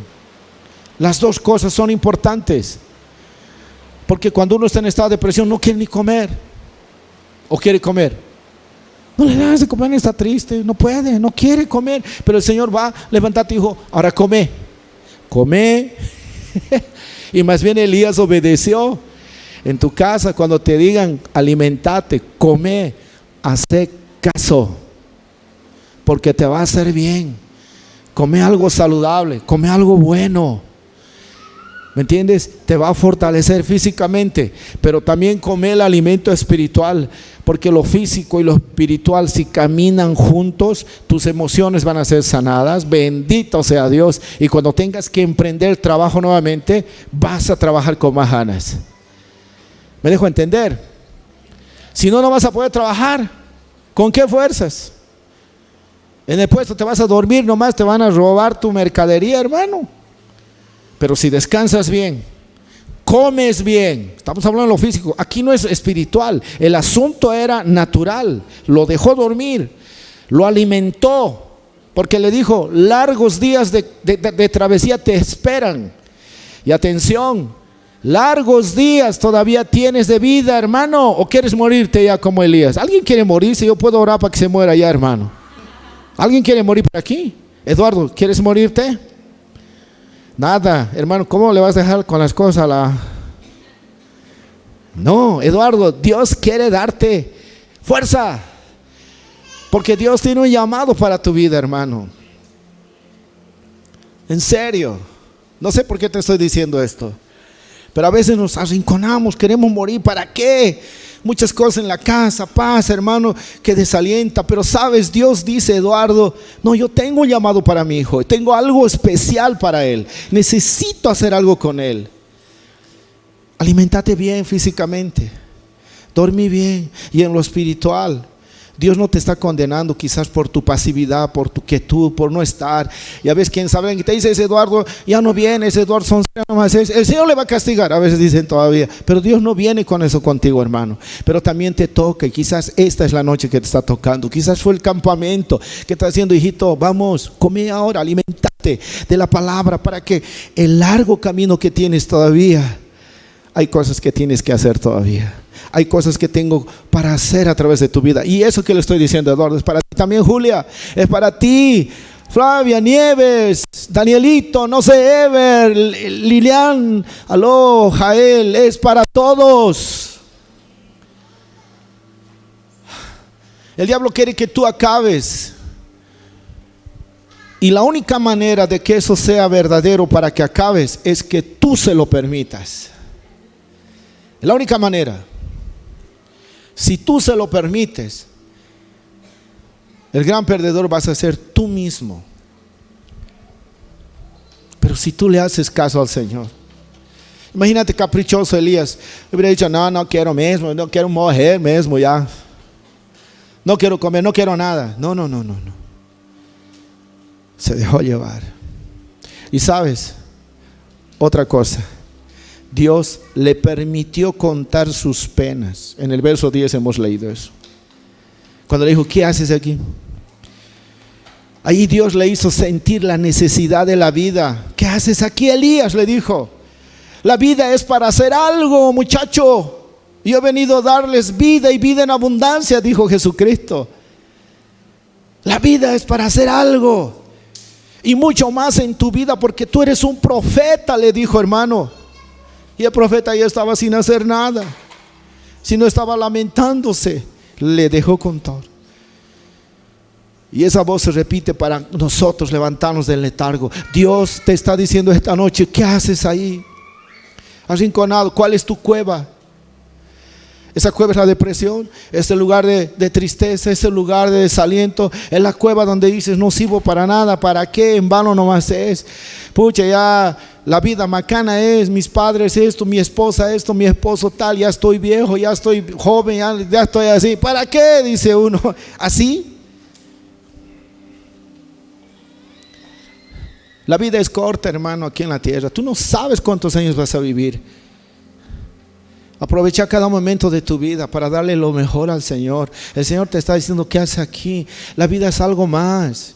Las dos cosas son importantes. Porque cuando uno está en estado de depresión no quiere ni comer. ¿O quiere comer? No le das de comer, está triste, no puede, no quiere comer. Pero el Señor va, levántate hijo, ahora come. Come. Y más bien Elías obedeció. En tu casa cuando te digan alimentate, come, hace caso, porque te va a hacer bien. Come algo saludable, come algo bueno. ¿Me entiendes? Te va a fortalecer físicamente, pero también come el alimento espiritual, porque lo físico y lo espiritual, si caminan juntos, tus emociones van a ser sanadas. Bendito sea Dios. Y cuando tengas que emprender trabajo nuevamente, vas a trabajar con más ganas. ¿Me dejo entender? Si no, no vas a poder trabajar. ¿Con qué fuerzas? En el puesto te vas a dormir nomás, te van a robar tu mercadería, hermano. Pero si descansas bien, comes bien, estamos hablando de lo físico, aquí no es espiritual, el asunto era natural. Lo dejó dormir, lo alimentó, porque le dijo, largos días de travesía te esperan. Y atención, largos días todavía tienes de vida, hermano. ¿O quieres morirte ya como Elías? ¿Alguien quiere morirse? Yo puedo orar para que se muera ya, hermano. ¿Alguien quiere morir por aquí? Eduardo, ¿quieres morirte? Nada, hermano, ¿cómo le vas a dejar con las cosas a la... No, Eduardo, Dios quiere darte fuerza, porque Dios tiene un llamado para tu vida, hermano. En serio, no sé por qué te estoy diciendo esto, pero a veces nos arrinconamos, queremos morir. ¿Para qué? Muchas cosas en la casa, paz, hermano, que desalienta. Pero sabes, Dios dice, Eduardo, no, yo tengo un llamado para mi hijo, tengo algo especial para él, necesito hacer algo con él. Alimentate bien físicamente, dormí bien. Y en lo espiritual, Dios no te está condenando quizás por tu pasividad, por tu quietud, por no estar. Ya ves, quién sabe, que te dice, ese Eduardo ya no viene, ese Eduardo son nomás, el Señor le va a castigar, a veces dicen todavía. Pero Dios no viene con eso contigo, hermano. Pero también te toca, y quizás esta es la noche que te está tocando, quizás fue el campamento que está haciendo, hijito, vamos, come ahora, alimentate de la palabra, para que el largo camino que tienes todavía, hay cosas que tienes que hacer todavía. Hay cosas que tengo para hacer a través de tu vida. Y eso que le estoy diciendo, Eduardo, es para ti también, Julia. Es para ti, Flavia, Nieves, Danielito, no sé, Ever, Lilian, aló, Jael. Es para todos. El diablo quiere que tú acabes. Y la única manera de que eso sea verdadero para que acabes es que tú se lo permitas. La única manera. Si tú se lo permites, el gran perdedor vas a ser tú mismo. Pero si tú le haces caso al Señor. Imagínate caprichoso Elías, hubiera dicho, no quiero mesmo, no quiero morrer mesmo ya. No quiero comer, no quiero nada. No. Se dejó llevar. Y sabes, otra cosa, Dios le permitió contar sus penas. En el verso 10 hemos leído eso. Cuando le dijo, ¿qué haces aquí? Ahí Dios le hizo sentir la necesidad de la vida. ¿Qué haces aquí, Elías? Le dijo. La vida es para hacer algo, muchacho. Yo he venido a darles vida y vida en abundancia, dijo Jesucristo. La vida es para hacer algo. Y mucho más en tu vida, porque tú eres un profeta, le dijo, hermano. Y el profeta ya estaba sin hacer nada, sino estaba lamentándose. Le dejó contar. Y esa voz se repite para nosotros levantarnos del letargo. Dios te está diciendo esta noche, ¿qué haces ahí? Arrinconado, ¿cuál es tu cueva? Esa cueva es la depresión, es el lugar de tristeza, es el lugar de desaliento, es la cueva donde dices, no sirvo para nada, ¿para qué? En vano nomás es. Pucha, ya la vida macana es, mis padres esto, mi esposa esto, mi esposo tal, ya estoy viejo, ya estoy joven, ya estoy así. ¿Para qué? Dice uno, ¿así? La vida es corta, hermano, aquí en la tierra. Tú no sabes cuántos años vas a vivir. Aprovecha cada momento de tu vida para darle lo mejor al Señor. El Señor te está diciendo: ¿qué haces aquí? La vida es algo más.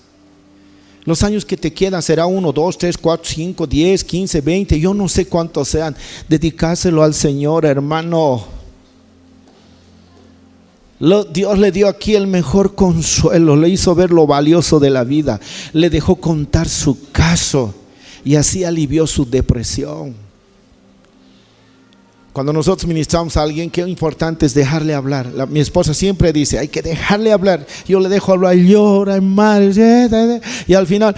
Los años que te quedan será 1, 2, 3, 4, 5, 10, 15, 20, yo no sé cuántos sean. Dedicárselo al Señor, hermano. Dios le dio aquí el mejor consuelo, le hizo ver lo valioso de la vida, le dejó contar su caso y así alivió su depresión. Cuando nosotros ministramos a alguien, qué importante es dejarle hablar. Mi esposa siempre dice: hay que dejarle hablar. Yo le dejo hablar, llora, madre, y al final,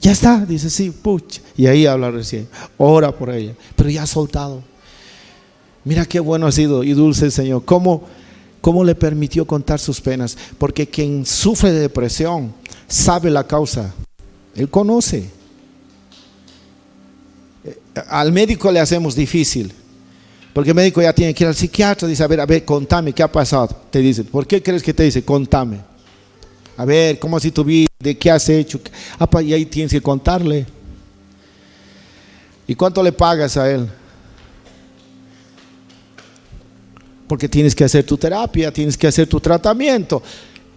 ya está, dice: sí, pucha. Y ahí habla recién, ora por ella, pero ya ha soltado. Mira qué bueno ha sido y dulce el Señor. ¿Cómo le permitió contar sus penas? Porque quien sufre de depresión sabe la causa. Él conoce. Al médico le hacemos difícil, porque el médico ya tiene que ir al psiquiatra. Dice: a ver, contame, ¿qué ha pasado? Te dice: ¿por qué crees que te dice? Contame. A ver, ¿cómo así tu vida? ¿De qué has hecho? Y ahí tienes que contarle. ¿Y cuánto le pagas a él? Porque tienes que hacer tu terapia, tienes que hacer tu tratamiento.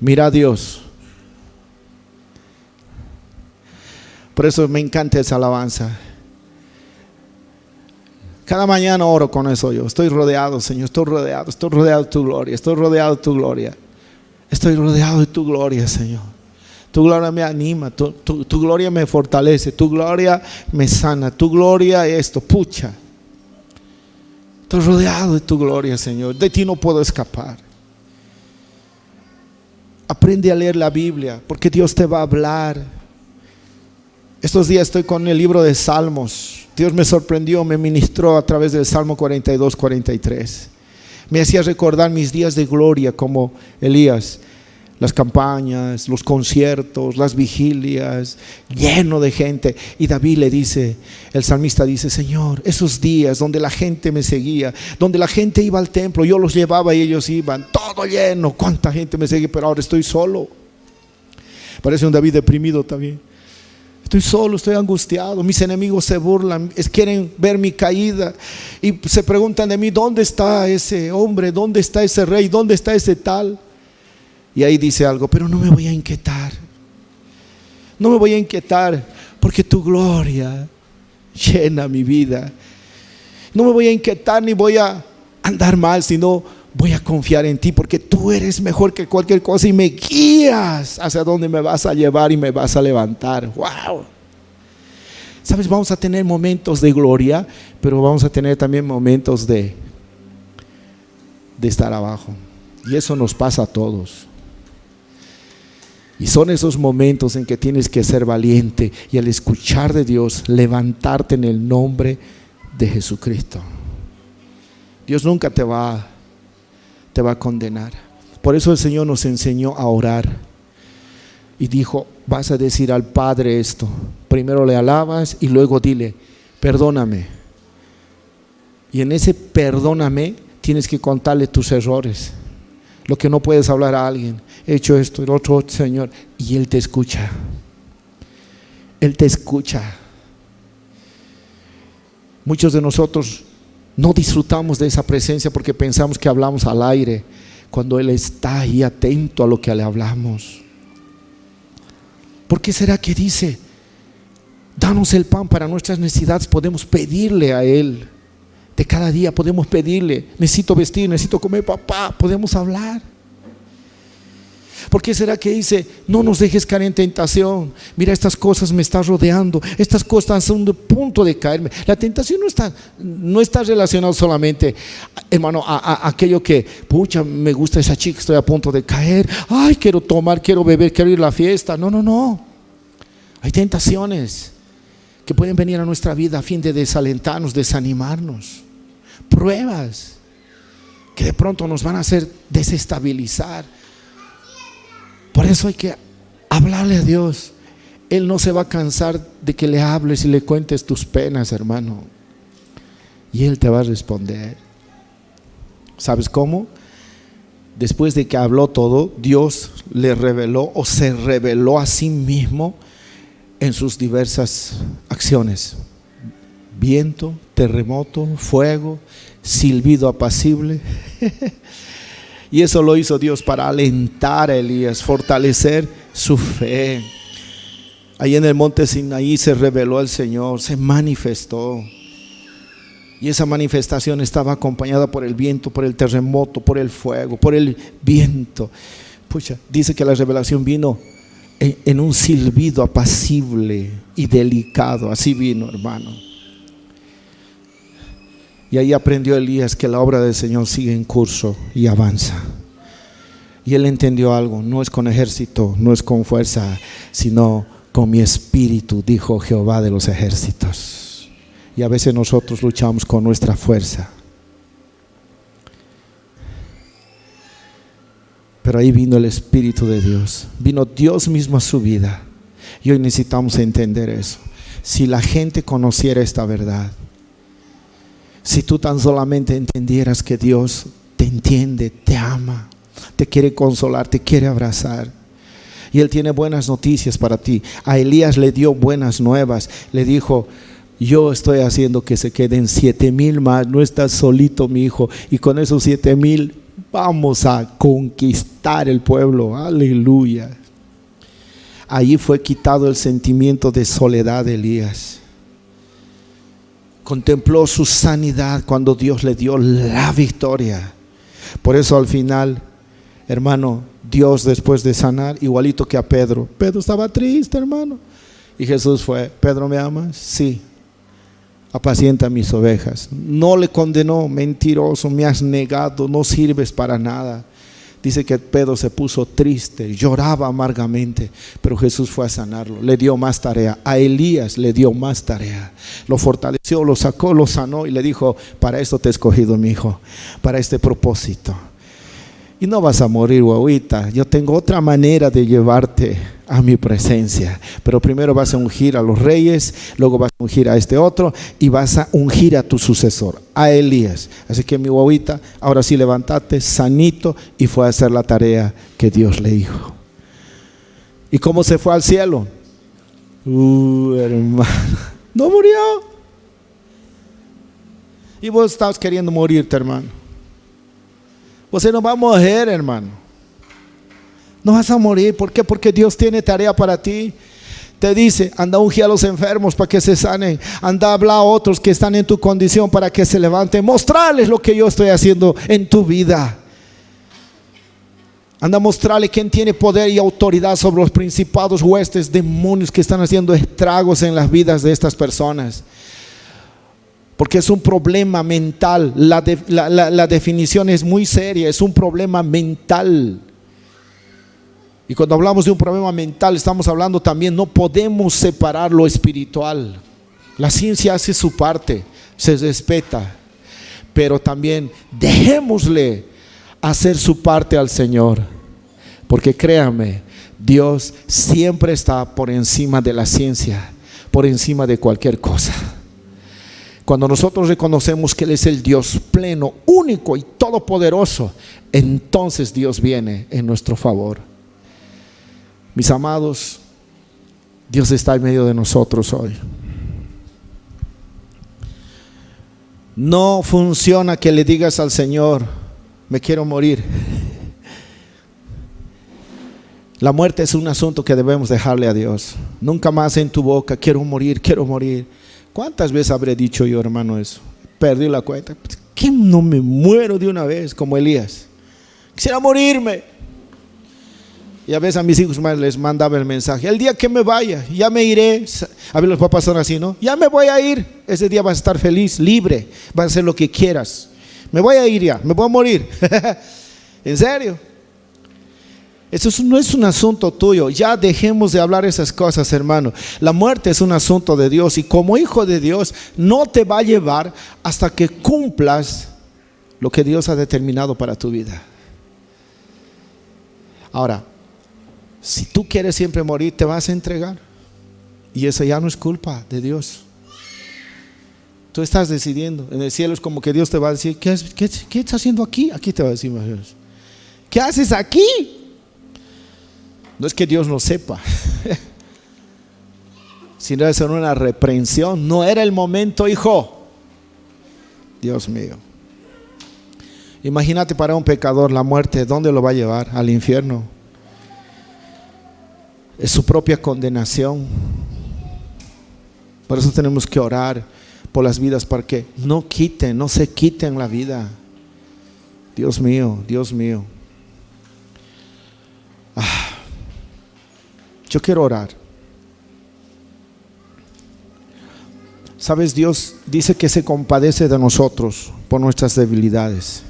Mira a Dios. Por eso me encanta esa alabanza. Cada mañana oro con eso yo. Estoy rodeado, Señor, estoy rodeado de tu gloria, estoy rodeado de tu gloria. Estoy rodeado de tu gloria, Señor. Tu gloria me anima, tu gloria me fortalece, tu gloria me sana, tu gloria esto, pucha. Estoy rodeado de tu gloria, Señor. De ti no puedo escapar. Aprende a leer la Biblia, porque Dios te va a hablar. Estos días estoy con el libro de Salmos. Dios me sorprendió, me ministró a través del Salmo 42, 43. Me hacía recordar mis días de gloria como Elías. Las campañas, los conciertos, las vigilias, lleno de gente. Y David le dice, el salmista dice: Señor, esos días donde la gente me seguía, donde la gente iba al templo, yo los llevaba y ellos iban, todo lleno. Cuánta gente me seguía, pero ahora estoy solo. Parece un David deprimido también. Estoy solo, estoy angustiado, mis enemigos se burlan, quieren ver mi caída y se preguntan de mí: ¿dónde está ese hombre? ¿Dónde está ese rey? ¿Dónde está ese tal? Y ahí dice algo: pero no me voy a inquietar. No me voy a inquietar, porque tu gloria llena mi vida. No me voy a inquietar ni voy a andar mal, sino voy a confiar en ti, porque tú eres mejor que cualquier cosa y me guías hacia donde me vas a llevar y me vas a levantar. Wow. Sabes, vamos a tener momentos de gloria, pero vamos a tener también momentos de estar abajo. Y eso nos pasa a todos. Y son esos momentos en que tienes que ser valiente y al escuchar de Dios, levantarte en el nombre de Jesucristo. Dios nunca te va a condenar. Por eso el Señor nos enseñó a orar y dijo: vas a decir al Padre esto. Primero le alabas y luego dile: perdóname. Y en ese perdóname tienes que contarle tus errores, lo que no puedes hablar a alguien. He hecho esto, el otro, Señor. Y Él te escucha. Él te escucha. Muchos de nosotros no disfrutamos de esa presencia porque pensamos que hablamos al aire, cuando Él está ahí atento a lo que le hablamos. ¿Por qué será que dice: danos el pan para nuestras necesidades? Podemos pedirle a Él. De cada día podemos pedirle: necesito vestir, necesito comer, papá. Podemos hablar. ¿Por qué será que dice: no nos dejes caer en tentación? Mira, estas cosas me están rodeando, estas cosas son de punto de caerme. La tentación no está relacionada solamente, hermano, a aquello que, pucha, me gusta esa chica, estoy a punto de caer. Ay, quiero tomar, quiero beber, quiero ir a la fiesta. No. Hay tentaciones que pueden venir a nuestra vida a fin de desalentarnos, desanimarnos. Pruebas que de pronto nos van a hacer desestabilizar. Por eso hay que hablarle a Dios. Él no se va a cansar de que le hables y le cuentes tus penas, hermano. Y Él te va a responder. ¿Sabes cómo? Después de que habló todo, Dios le reveló o se reveló a sí mismo en sus diversas acciones. viento, terremoto, fuego, silbido apacible. Y eso lo hizo Dios para alentar a Elías, fortalecer su fe. Ahí en el monte Sinaí se reveló el Señor, se manifestó. Y esa manifestación estaba acompañada por el viento, por el terremoto, por el fuego, por el viento. Pucha, dice que la revelación vino en un silbido apacible y delicado. Así vino, hermano. Y ahí aprendió Elías que la obra del Señor sigue en curso y avanza. Y él entendió algo: no es con ejército, no es con fuerza, sino con mi espíritu, dijo Jehová de los ejércitos. Y a veces nosotros luchamos con nuestra fuerza. Pero ahí vino el Espíritu de Dios, vino Dios mismo a su vida. Y hoy necesitamos entender eso. Si la gente conociera esta verdad, si tú tan solamente entendieras que Dios te entiende, te ama, te quiere consolar, te quiere abrazar, y Él tiene buenas noticias para ti. A Elías le dio buenas nuevas, le dijo: yo estoy haciendo que se queden 7,000 más, no estás solito, mi hijo, y con esos 7,000 vamos a conquistar el pueblo. Aleluya. Allí fue quitado el sentimiento de soledad de Elías. Contempló su sanidad cuando Dios le dio la victoria. Por eso al final, hermano, Dios, después de sanar, igualito que a Pedro estaba triste, hermano, y Jesús fue: Pedro, ¿me amas? Sí. Apacienta mis ovejas. No le condenó: mentiroso, me has negado, no sirves para nada. Dice que Pedro se puso triste, lloraba amargamente, pero Jesús fue a sanarlo, le dio más tarea. A Elías le dio más tarea, lo fortaleció, lo sacó, lo sanó y le dijo: para esto te he escogido, mi hijo, para este propósito. Y no vas a morir, guauita. Yo tengo otra manera de llevarte a mi presencia. Pero primero vas a ungir a los reyes, luego vas a ungir a este otro y vas a ungir a tu sucesor, a Elías. Así que, mi guauita, ahora sí levántate sanito, y fue a hacer la tarea que Dios le dijo. ¿Y cómo se fue al cielo? Hermano, no murió. Y vos estás queriendo morirte, hermano. Você no va a morir, hermano. No vas a morir. ¿Por qué? Porque Dios tiene tarea para ti. Te dice: anda a ungir a los enfermos para que se sanen. Anda a hablar a otros que están en tu condición para que se levanten. Mostrarles lo que yo estoy haciendo en tu vida. Anda a mostrarle quién tiene poder y autoridad sobre los principados, huestes, demonios que están haciendo estragos en las vidas de estas personas. Porque es un problema mental. La definición es muy seria. Es un problema mental. Y cuando hablamos de un problema mental, estamos hablando también, no podemos separar lo espiritual. La ciencia hace su parte, se respeta, pero también dejémosle hacer su parte al Señor. Porque créame, Dios siempre está por encima de la ciencia, por encima de cualquier cosa. Cuando nosotros reconocemos que Él es el Dios pleno, único y todopoderoso, entonces Dios viene en nuestro favor. Mis amados, Dios está en medio de nosotros hoy. No funciona que le digas al Señor: me quiero morir. La muerte es un asunto que debemos dejarle a Dios. Nunca más en tu boca: quiero morir, quiero morir. ¿Cuántas veces habré dicho yo, hermano, eso? Perdí la cuenta. ¿Qué no me muero de una vez como Elías? Quisiera morirme. Y a veces a mis hijos les mandaba el mensaje: el día que me vaya, ya me iré. A ver, los papás son así, ¿no? Ya me voy a ir. Ese día vas a estar feliz, libre, vas a hacer lo que quieras. Me voy a ir ya, me voy a morir. ¿En serio? Eso no es un asunto tuyo. Ya dejemos de hablar esas cosas, hermano. La muerte es un asunto de Dios, y como hijo de Dios no te va a llevar hasta que cumplas lo que Dios ha determinado para tu vida. Ahora, si tú quieres siempre morir, te vas a entregar, y eso ya no es culpa de Dios. Tú estás decidiendo. En el cielo es como que Dios te va a decir: ¿qué estás haciendo aquí? Aquí te va a decir: ¿qué haces aquí? No es que Dios no sepa. si no es una reprensión, no era el momento, hijo. Dios mío. Imagínate para un pecador la muerte, ¿dónde lo va a llevar? Al infierno. Es su propia condenación. Por eso tenemos que orar por las vidas para que no se quiten la vida. Dios mío, Dios mío. Yo quiero orar. Sabes, Dios dice que se compadece de nosotros por nuestras debilidades.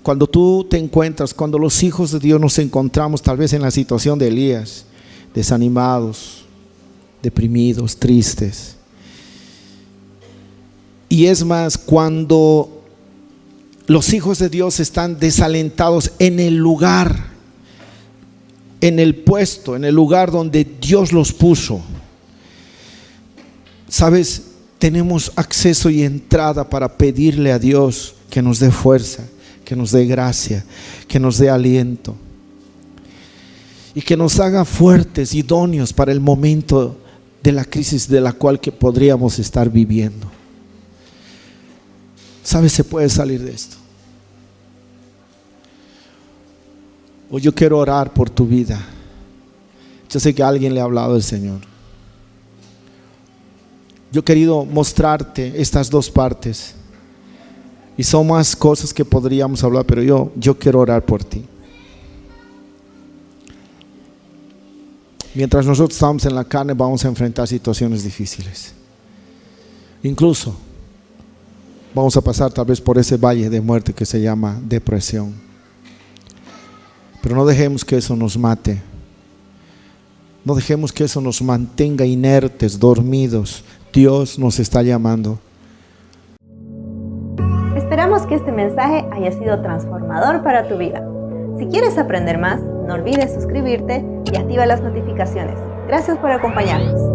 Cuando tú te encuentras, cuando los hijos de Dios nos encontramos tal vez en la situación de Elías, desanimados, deprimidos, tristes. Y es más, cuando los hijos de Dios están desalentados en el lugar, en el puesto, en el lugar donde Dios los puso. Sabes, tenemos acceso y entrada para pedirle a Dios que nos dé fuerza, que nos dé gracia, que nos dé aliento y que nos haga fuertes, idóneos para el momento de la crisis de la cual que podríamos estar viviendo. ¿Sabes? Se puede salir de esto. Hoy yo quiero orar por tu vida. Yo sé que a alguien le ha hablado el Señor. Yo he querido mostrarte estas dos partes. Y son más cosas que podríamos hablar, pero yo quiero orar por ti. Mientras nosotros estamos en la carne, vamos a enfrentar situaciones difíciles. Incluso vamos a pasar tal vez por ese valle de muerte que se llama depresión. Pero no dejemos que eso nos mate. No dejemos que eso nos mantenga inertes, dormidos. Dios nos está llamando. Esperamos que este mensaje haya sido transformador para tu vida. Si quieres aprender más, no olvides suscribirte y activa las notificaciones. Gracias por acompañarnos.